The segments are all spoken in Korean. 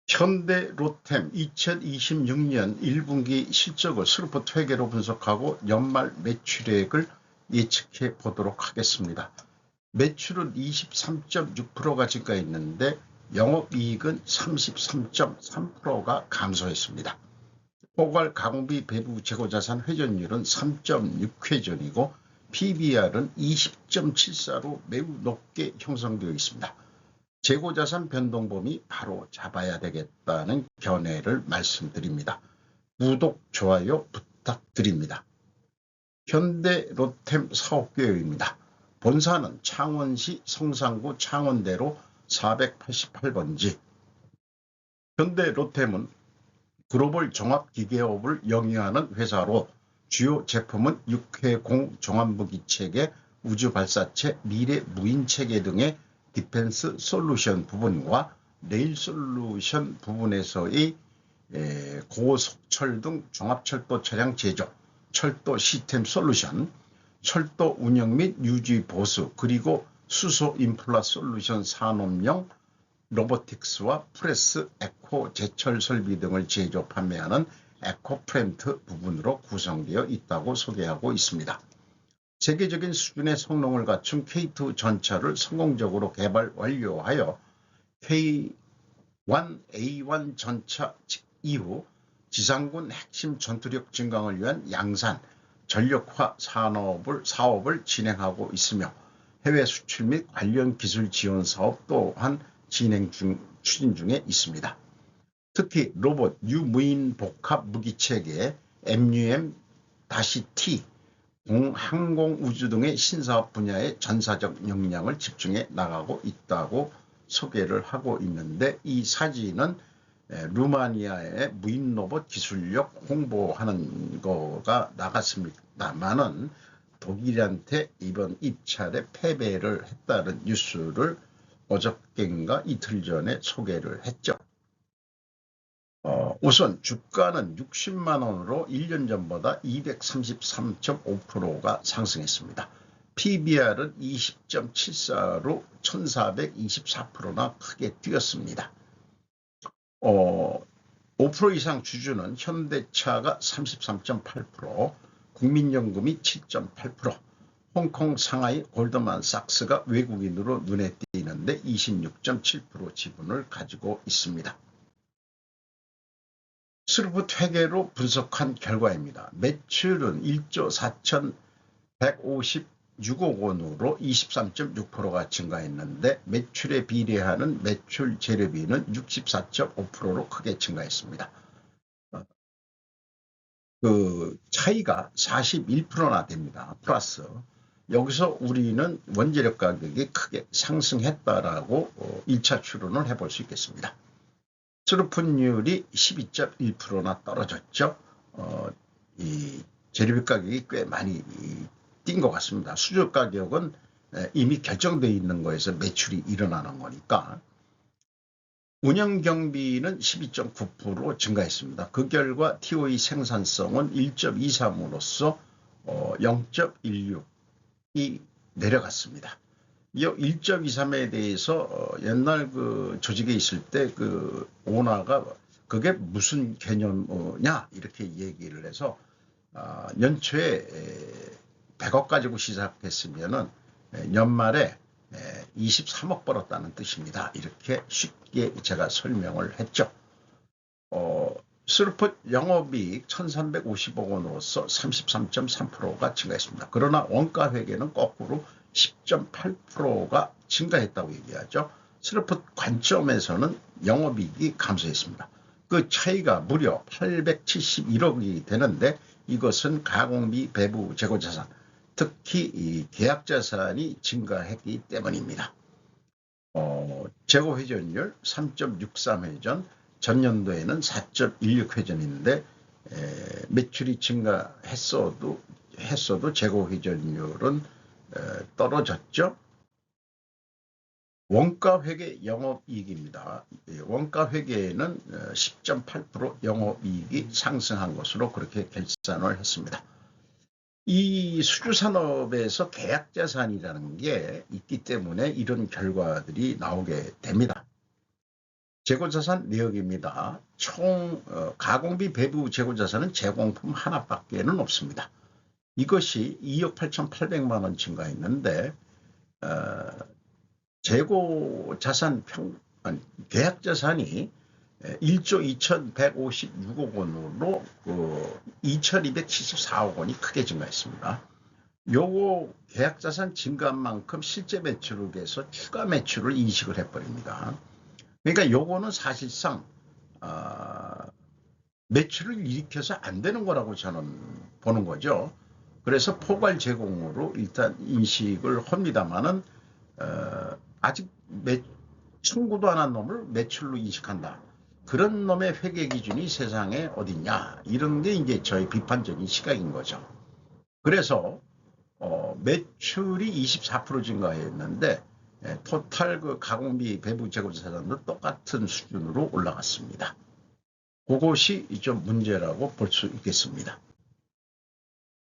현대 로템 2026년 1분기 실적을 스루프트 회계로 분석하고 연말 매출액을 예측해 보도록 하겠습니다. 매출은 23.6%가 증가했는데 영업이익은 33.3%가 감소했습니다. 포괄 가공비 배부 재고자산 회전율은 3.6회전이고 PBR은 20.74로 매우 높게 형성되어 있습니다. 재고자산 변동범위 바로 잡아야 되겠다는 견해를 말씀드립니다. 구독, 좋아요 부탁드립니다. 현대 로템 사업계획입니다. 본사는 창원시 성산구 창원대로 488번지. 현대 로템은 글로벌 종합기계업을 영위하는 회사로 주요 제품은 육해공 종합무기체계, 우주발사체, 미래무인체계 등의 디펜스 솔루션 부분과 레일 솔루션 부분에서의 고속철 등 종합철도 차량 제조, 철도 시스템 솔루션, 철도 운영 및 유지 보수, 그리고 수소 인플라 솔루션 산업용 로보틱스와 프레스 에코 제철 설비 등을 제조 판매하는 에코프렌트 부분으로 구성되어 있다고 소개하고 있습니다. 세계적인 수준의 성능을 갖춘 K2 전차를 성공적으로 개발 완료하여 K1A1 전차 이후 지상군 핵심 전투력 증강을 위한 양산, 전력화 사업을 진행하고 있으며 해외 수출 및 관련 기술 지원 사업 또한 추진 중에 있습니다. 특히 로봇 유무인 복합 무기체계 MUM-T, 항공우주 등의 신사업 분야의 전사적 역량을 집중해 나가고 있다고 소개를 하고 있는데, 이 사진은 루마니아의 무인 로봇 기술력 홍보하는 거가 나갔습니다만은 독일한테 이번 입찰에 패배를 했다는 뉴스를 어저께인가 이틀 전에 소개를 했죠. 우선 주가는 60만 원으로 1년 전보다 233.5%가 상승했습니다. PBR은 20.74로 1424%나 크게 뛰었습니다. 5% 이상 주주는 현대차가 33.8%, 국민연금이 7.8%, 홍콩 상하이 골드만삭스가 외국인으로 눈에 띄는데 26.7% 지분을 가지고 있습니다. 스루프트 회계로 분석한 결과입니다. 매출은 1조 4,156억 원으로 23.6%가 증가했는데 매출에 비례하는 매출 재료비는 64.5%로 크게 증가했습니다. 그 차이가 41%나 됩니다. 플러스. 여기서 우리는 원재료 가격이 크게 상승했다라고 1차 추론을 해볼 수 있겠습니다. 스루프트율이 12.1%나 떨어졌죠. 이 재료비 가격이 꽤 많이 뛴 것 같습니다. 수주 가격은 이미 결정되어 있는 거에서 매출이 일어나는 거니까. 운영 경비는 12.9% 증가했습니다. 그 결과 TOE 생산성은 1.23으로서 0.16이 내려갔습니다. 이 1.23에 대해서 옛날 그 조직에 있을 때 그 오너가 그게 무슨 개념이냐 이렇게 얘기를 해서 연초에 100억 가지고 시작했으면은 연말에 23억 벌었다는 뜻입니다. 이렇게 쉽게 제가 설명을 했죠. 스루프트 영업이익 1,350억 원으로서 33.3%가 증가했습니다. 그러나 원가 회계는 거꾸로 10.8%가 증가했다고 얘기하죠. 스루프트 관점에서는 영업이익이 감소했습니다. 그 차이가 무려 871억이 되는데 이것은 가공비 배부 재고자산, 특히 이 계약자산이 증가했기 때문입니다. 재고회전율 3.63회전, 전년도에는 4.16회전인데 매출이 증가했어도 재고회전율은 떨어졌죠. 원가회계 영업이익입니다. 원가회계에는 10.8% 영업이익이 상승한 것으로 그렇게 결산을 했습니다. 이 수주산업에서 계약자산이라는 게 있기 때문에 이런 결과들이 나오게 됩니다. 재고자산 내역입니다. 총 가공비 배부 재고자산은 제공품 하나밖에는 없습니다. 이것이 2억 8,800만 원 증가했는데 재고자산 계약자산이 1조 2,156억 원으로 2,274억 원이 크게 증가했습니다. 요거 계약자산 증가한 만큼 실제 매출을 해서 추가 매출을 인식을 해버립니다. 그러니까 요거는 사실상 매출을 일으켜서 안 되는 거라고 저는 보는 거죠. 그래서 포괄 제공으로 일단 인식을 합니다만은 아직 청구도 안 한 놈을 매출로 인식한다. 그런 놈의 회계 기준이 세상에 어딨냐, 이런 게 이제 저의 비판적인 시각인 거죠. 그래서 매출이 24% 증가했는데 토탈 그 가공비 배부 재고자산도 똑같은 수준으로 올라갔습니다. 그것이 좀 문제라고 볼 수 있겠습니다.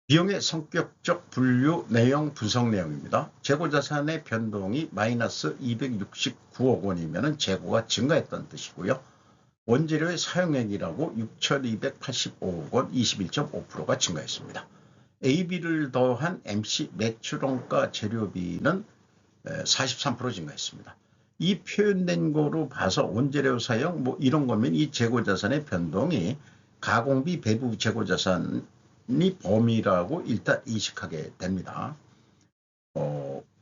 비용의 성격적 분류 내용 분석 내용입니다. 재고자산의 변동이 마이너스 269억 원이면 재고가 증가했다는 뜻이고요. 원재료의 사용액이라고 6,285억 원 21.5%가 증가했습니다. AB를 더한 MC 매출원가 재료비는 43% 증가했습니다. 이 표현된 거로 봐서 원재료 사용 이런 거면 이 재고자산의 변동이 가공비 배부 재고자산이 범위라고 일단 인식하게 됩니다.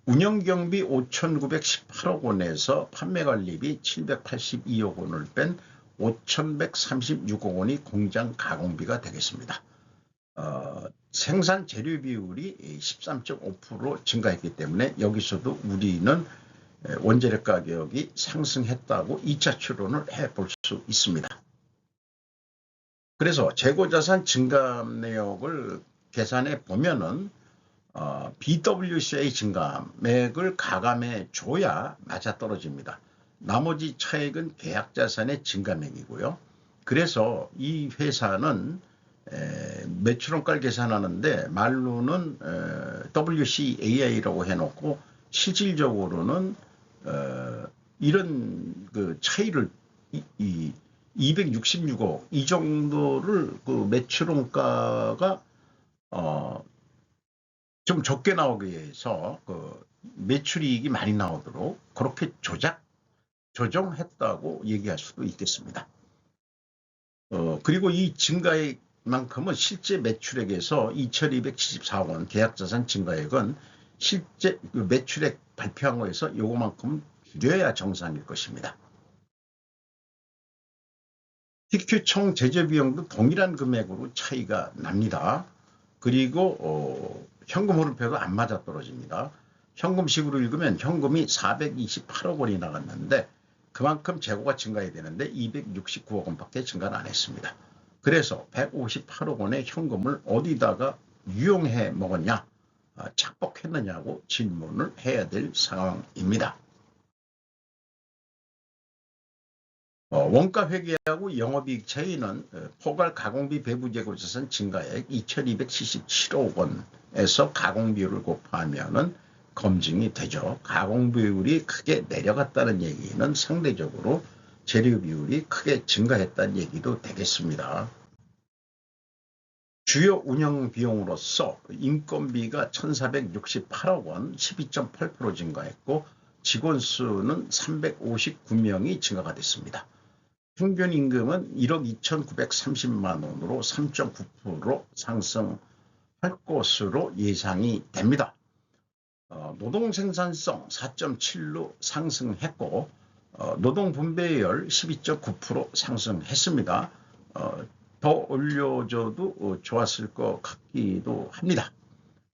운영경비 5,918억 원에서 판매관리비 782억 원을 뺀 5,136억 원이 공장 가공비가 되겠습니다. 생산 재료 비율이 13.5% 증가했기 때문에 여기서도 우리는 원재료 가격이 상승했다고 2차 추론을 해볼 수 있습니다. 그래서 재고자산 증감 내역을 계산해 보면은 BWCA 증감액을 가감해 줘야 맞아떨어집니다. 나머지 차액은 계약자산의 증감액이고요. 그래서 이 회사는 매출원가를 계산하는데 말로는 WCAI라고 해놓고 실질적으로는 이런 그 차이를 266억 이 정도를 그 매출원가가 좀 적게 나오기 위해서 그 매출이익이 많이 나오도록 그렇게 조정했다고 얘기할 수도 있겠습니다. 그리고 이 증가액 만큼은 실제 매출액에서 2,274억 원 계약자산 증가액은 실제 매출액 발표한 거에서 요거만큼 줄여야 정상일 것입니다. TQ 총 제조비용도 동일한 금액으로 차이가 납니다. 그리고 현금 흐름표도 안 맞아떨어집니다. 현금식으로 읽으면 현금이 428억 원이 나갔는데 그만큼 재고가 증가해야 되는데 269억 원밖에 증가를 안 했습니다. 그래서 158억 원의 현금을 어디다가 유용해 먹었냐, 착복했느냐고 질문을 해야 될 상황입니다. 원가 회계하고 영업이익 차이는 포괄 가공비 배부 재고자산 증가액 2,277억 원에서 가공비율을 곱하면은 검증이 되죠. 가공비율이 크게 내려갔다는 얘기는 상대적으로 재료 비율이 크게 증가했다는 얘기도 되겠습니다. 주요 운영 비용으로서 인건비가 1,468억 원 12.8% 증가했고 직원 수는 359명이 증가가 됐습니다. 평균 임금은 1억 2,930만 원으로 3.9% 상승할 것으로 예상이 됩니다. 노동 생산성 4.7로 상승했고 노동 분배율 12.9% 상승했습니다. 더 올려줘도 좋았을 것 같기도 합니다.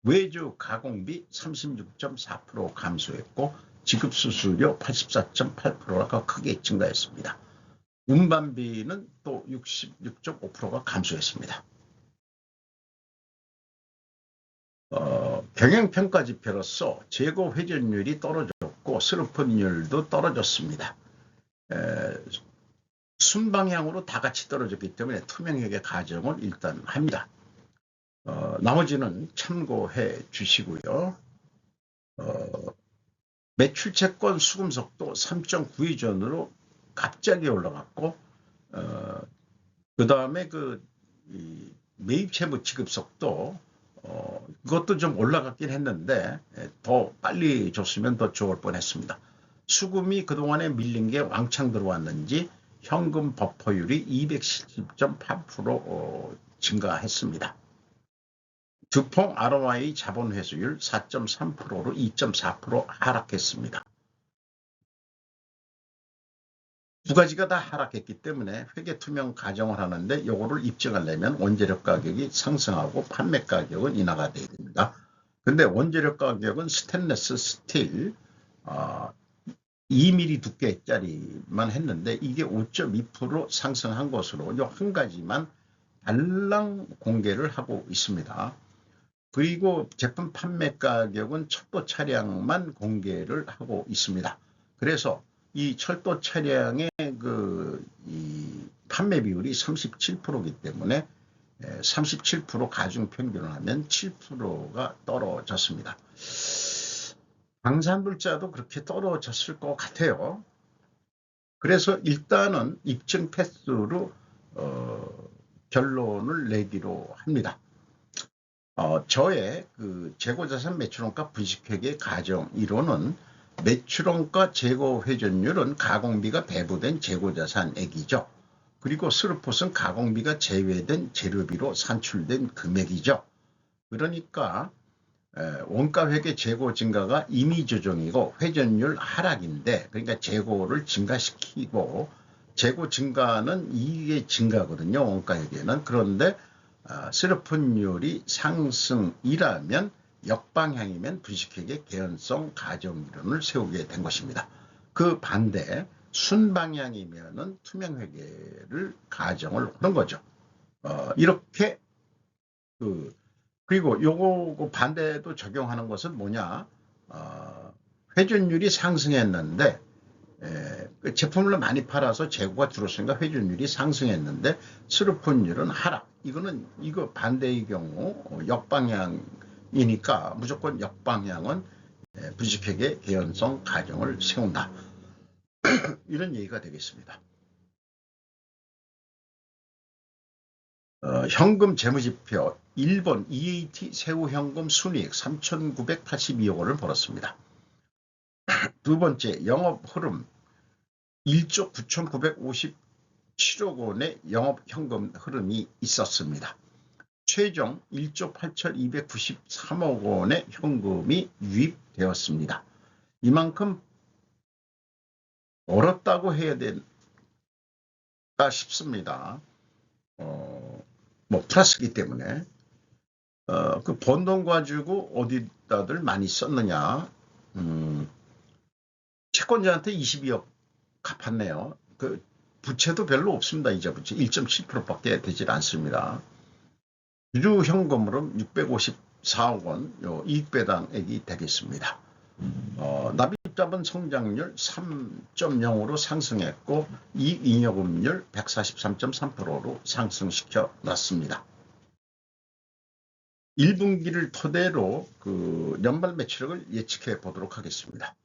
외주 가공비 36.4% 감소했고 지급 수수료 84.8%가 크게 증가했습니다. 운반비는 또 66.5%가 감소했습니다. 경영평가 지표로서 재고 회전율이 떨어졌고 슬럼프율도 떨어졌습니다. 순방향으로 다 같이 떨어졌기 때문에 투명회계 가정을 일단 합니다. 나머지는 참고해 주시고요. 매출채권 수금속도 3.9위 전으로 갑자기 올라갔고 그 다음에 이 매입채무 지급속도 그것도 좀 올라갔긴 했는데 더 빨리 줬으면 더 좋을 뻔했습니다. 수금이 그동안에 밀린 게 왕창 들어왔는지 현금 버퍼율이 210.8% 증가했습니다. 두퐁 ROI 자본 회수율 4.3%로 2.4% 하락했습니다. 두 가지가 다 하락했기 때문에 회계 투명 가정을 하는데 요거를 입증하려면 원재료 가격이 상승하고 판매 가격은 인하가 돼야 됩니다. 근데 원재료 가격은 스테인리스 스틸 2mm 두께짜리만 했는데 이게 5.2% 상승한 것으로 요 한 가지만 달랑 공개를 하고 있습니다. 그리고 제품 판매 가격은 철도 차량만 공개를 하고 있습니다. 그래서 이 철도 차량의 이 판매 비율이 37%이기 때문에 37% 가중 평균을 하면 7%가 떨어졌습니다. 방산물자도 그렇게 떨어졌을 것 같아요. 그래서 일단은 입증 패스로 결론을 내기로 합니다. 저의 재고자산 매출원가 분식회계 가정 이론은 매출원가 재고 회전율은 가공비가 배부된 재고자산액이죠. 그리고 스루폿은 가공비가 제외된 재료비로 산출된 금액이죠. 그러니까 원가회계 재고 증가가 임의 조정이고 회전율 하락인데, 그러니까 재고를 증가시키고 재고 증가는 이익의 증가거든요. 원가회계는. 그런데 스루폿율이 상승이라면 역방향이면 분식회계 개연성 가정이론을 세우게 된 것입니다. 그 반대 순방향이면은 투명회계를 가정을 하는 거죠. 이렇게 그리고 요거 반대도 적용하는 것은 뭐냐? 회전율이 상승했는데 제품을 많이 팔아서 재고가 줄었으니까 회전율이 상승했는데 스루폿율은 하락. 이거 반대의 경우 역방향이니까 무조건 역방향은 분식회계 개연성 가정을 세운다. 이런 얘기가 되겠습니다. 현금 재무지표 1번 EAT 새우현금 순이익 3,982억 원을 벌었습니다. 두 번째 영업흐름 1조 9,957억 원의 영업현금 흐름이 있었습니다. 최종 1조 8,293억 원의 현금이 유입되었습니다. 이만큼 벌었다고 해야 될까 싶습니다. 플러스기 때문에 그 번 돈 가지고 어디다들 많이 썼느냐? 채권자한테 22억 갚았네요. 그 부채도 별로 없습니다. 이자 부채 1.7%밖에 되질 않습니다. 주주 현금으로 654억 원 이익배당액이 되겠습니다. 납입자본 성장률 3.0으로 상승했고 이익잉여금률 143.3%로 상승시켜 놨습니다. 1분기를 토대로 연말 매출액을 예측해 보도록 하겠습니다.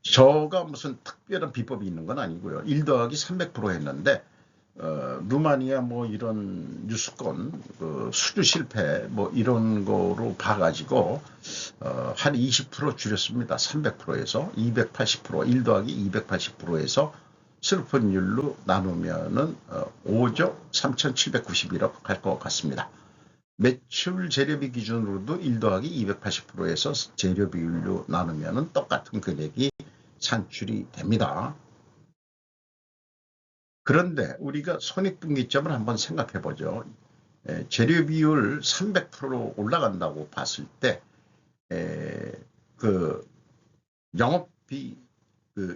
저가 무슨 특별한 비법이 있는 건 아니고요. 1 더하기 300% 했는데 루마니아 이런 뉴스권 수주 실패 이런 거로 봐가지고 한 20% 줄였습니다. 300%에서 280%, 1 더하기 280%에서 스루폿율로 나누면은 5조 3,791억 할 것 같습니다. 매출 재료비 기준으로도 1 더하기 280%에서 재료비율로 나누면은 똑같은 금액이 산출이 됩니다. 그런데 우리가 손익분기점을 한번 생각해 보죠. 재료비율 300% 올라간다고 봤을 때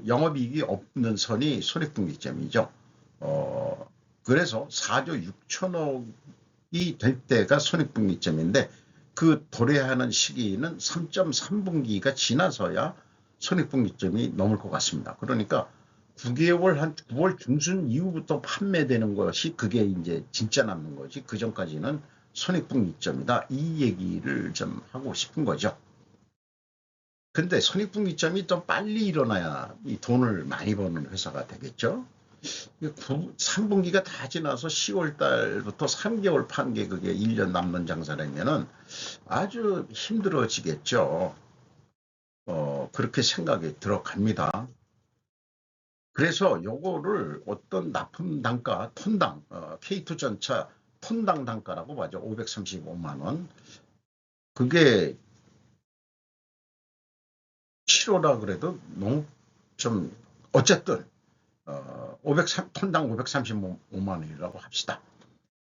영업이익이 없는 선이 손익분기점이죠. 그래서 4조 6천억이 될 때가 손익분기점인데 도래하는 시기는 3.3분기가 지나서야 손익분기점이 넘을 것 같습니다. 그러니까 9개월 한 9월 중순 이후부터 판매되는 것이 그게 이제 진짜 남는 거지. 그 전까지는 손익분기점이다. 이 얘기를 좀 하고 싶은 거죠. 근데 손익분기점이 좀 빨리 일어나야 이 돈을 많이 버는 회사가 되겠죠. 3분기가 다 지나서 10월 달부터 3개월 판 게 그게 1년 남는 장사라면은 아주 힘들어지겠죠. 그렇게 생각이 들어갑니다. 그래서 요거를 어떤 납품 단가, 톤당, K2 전차 톤당 단가라고 봐죠. 535만 원. 그게 7호라 그래도 너무 좀 어쨌든 톤당 535만 원이라고 합시다.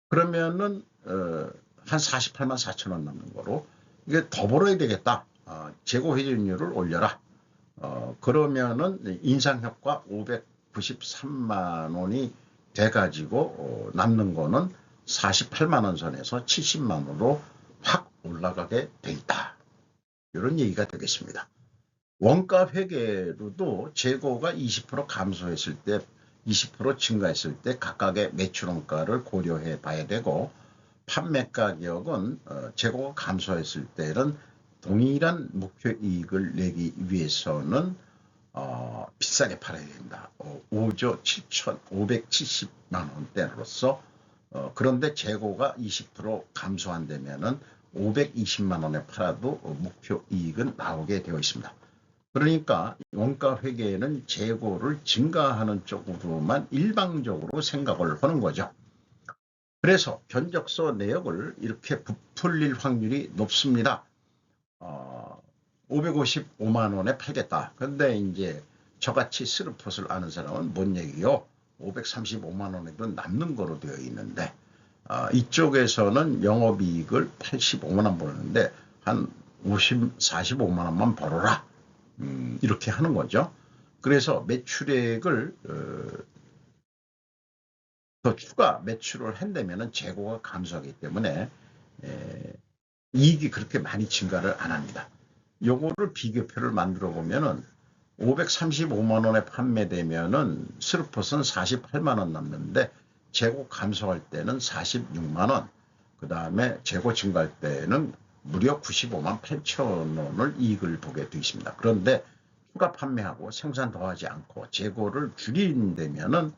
그러면은 한 48만 4천 원 남는 거로 이게 더 벌어야 되겠다. 재고 회전율을 올려라. 그러면은 인상효과 593만 원이 돼가지고 남는 거는 48만 원 선에서 70만 원으로 확 올라가게 돼 있다. 이런 얘기가 되겠습니다. 원가 회계로도 재고가 20% 감소했을 때 20% 증가했을 때 각각의 매출 원가를 고려해 봐야 되고 판매 가격은 재고가 감소했을 때는 동일한 목표 이익을 내기 위해서는 비싸게 팔아야 된다. 5조 7,570만 원대로서 그런데 재고가 20% 감소한다면은 520만 원에 팔아도 목표 이익은 나오게 되어 있습니다. 그러니까 원가 회계에는 재고를 증가하는 쪽으로만 일방적으로 생각을 하는 거죠. 그래서 견적서 내역을 이렇게 부풀릴 확률이 높습니다. 555만 원에 팔겠다. 근데 이제 저같이 스루폿을 아는 사람은 뭔 얘기요? 535만 원에도 남는 거로 되어 있는데 이쪽에서는 영업이익을 85만 원 벌는데 한 45만 원만 벌어라. 이렇게 하는 거죠. 그래서 매출액을 더 추가 매출을 한다면 재고가 감소하기 때문에 이익이 그렇게 많이 증가를 안 합니다. 요거를 비교표를 만들어 보면은 535만 원에 판매되면은 스루폿은 48만 원 남는데 재고 감소할 때는 46만 원, 그 다음에 재고 증가할 때는 무려 95만 8천 원을 이익을 보게 되어 있습니다. 그런데 추가 판매하고 생산 더 하지 않고 재고를 줄인다면은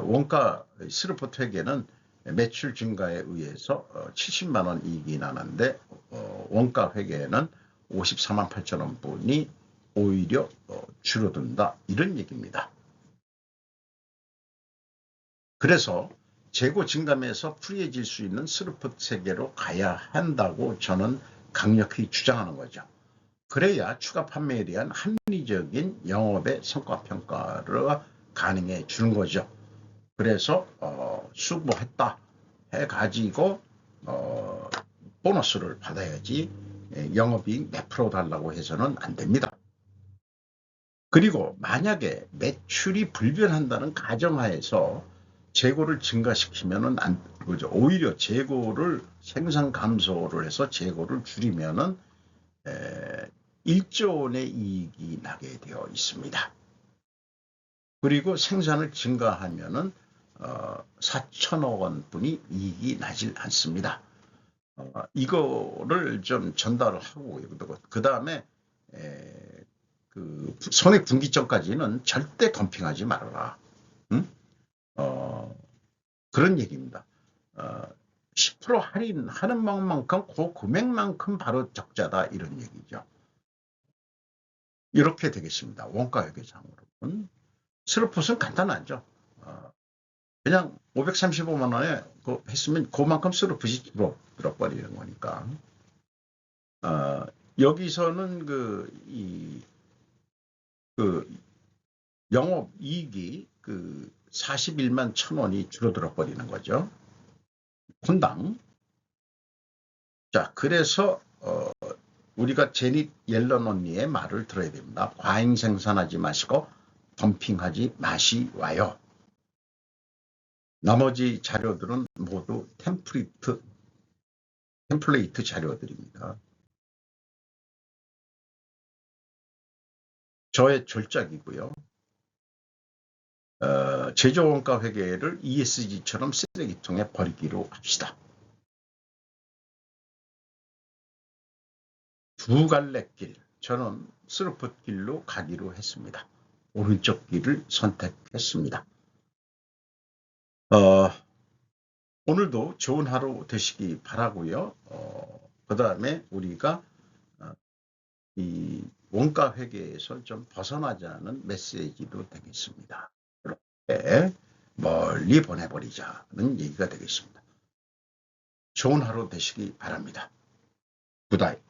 원가 스루폿 회계는 매출 증가에 의해서 70만 원 이익이 나는데 원가 회계에는 54만 8천 원분이 오히려 줄어든다 이런 얘기입니다. 그래서 재고 증감에서 풀이해질 수 있는 스루폿 세계로 가야 한다고 저는 강력히 주장하는 거죠. 그래야 추가 판매에 대한 합리적인 영업의 성과평가를 가능해 주는 거죠. 그래서 수고했다 해가지고 보너스를 받아야지 영업이익 몇 프로 달라고 해서는 안 됩니다. 그리고 만약에 매출이 불변한다는 가정하에서 재고를 증가시키면은 그죠. 오히려 재고를 생산 감소를 해서 재고를 줄이면은 1조 원의 이익이 나게 되어 있습니다. 그리고 생산을 증가하면은 4천억 원뿐이 이익이 나질 않습니다. 이거를 좀 전달을 하고 그 다음에 그 손익분기점까지는 절대 덤핑하지 말아라. 응? 그런 얘기입니다. 10% 할인하는 만큼 그 금액만큼 바로 적자다 이런 얘기죠. 이렇게 되겠습니다. 원가회계상으로는. 스루폿은 간단하죠. 그냥 535만 원에 했으면 그만큼 스루폿이 줄어버리는 거니까. 여기서는 영업이익이 41만 1,000원이 줄어들어 버리는 거죠. 콘당. 자, 그래서 우리가 제닛 옐런 언니의 말을 들어야 됩니다. 과잉 생산하지 마시고 덤핑하지 마시와요. 나머지 자료들은 모두 템플레이트 자료들입니다. 저의 졸작이고요. 제조원가 회계를 ESG처럼 쓰레기통에 버리기로 합시다. 두 갈래 길. 저는 스루풋 길로 가기로 했습니다. 오른쪽 길을 선택했습니다. 오늘도 좋은 하루 되시기 바라고요. 그 다음에 우리가 이 원가 회계에서 좀 벗어나자는 메시지도 되겠습니다. 그렇게 멀리 보내버리자는 얘기가 되겠습니다. 좋은 하루 되시기 바랍니다. 굿나잇.